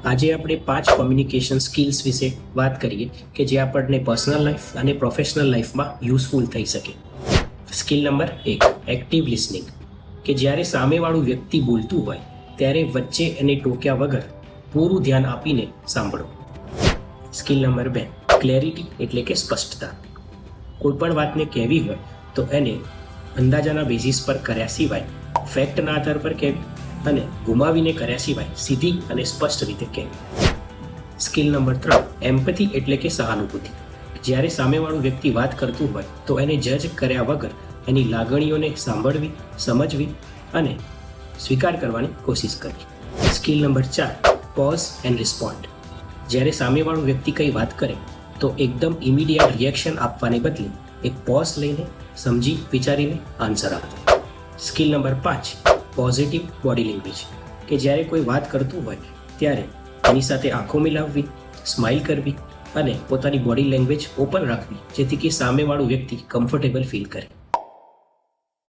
આજે આપણે 5 communication skills વિશે વાત કરીએ કે જે આપણને પર્સનલ લાઈફ અને પ્રોફેશનલ લાઈફમાં યુઝફુલ થઈ શકે. સ્કિલ નંબર 1, એક્ટિવ લિસનિંગ, કે જ્યારે સામેવાળું વ્યક્તિ બોલતું હોય ત્યારે વચ્ચે એને ટોક્યા વગર પૂરું ધ્યાન આપીને સાંભળો. સ્કિલ નંબર 2, ક્લેરિટી એટલે કે સ્પષ્ટતા. કોઈ પણ વાતને કહેવી હોય તો એને અંદાજાના બેઝિસ પર કર્યા સિવાય, ફેક્ટના આધાર પર કહેવી અને ગુમાવીને કર્યા સિવાય સીધી અને સ્પષ્ટ રીતે કહેવી. સ્કિલ નંબર 3, એમ્પથી એટલે કે સહાનુભૂતિ. જ્યારે સામેવાળું વ્યક્તિ વાત કરતું હોય તો એને જજ કર્યા વગર એની લાગણીઓને સાંભળવી, સમજવી અને સ્વીકાર કરવાની કોશિશ કરવી. Skill number 4, pause and respond. જ્યારે સામેવાળું વ્યક્તિ કંઈ વાત કરે તો એકદમ ઇમિડિયેટ રિએક્શન આપવાને બદલે એક પોઝ લઈને સમજી વિચારીને આન્સર આપવો. Skill number 5, positive body language, કે જ્યારે કોઈ વાત કરતું હોય ત્યારે એની સાથે આંખો મિલાવવી, સ્માઇલ કરવી અને પોતાની બોડી લેંગ્વેજ ઓપન રાખવી, જેથી કે સામેવાળું વ્યક્તિ કમ્ફર્ટેબલ ફીલ કરે.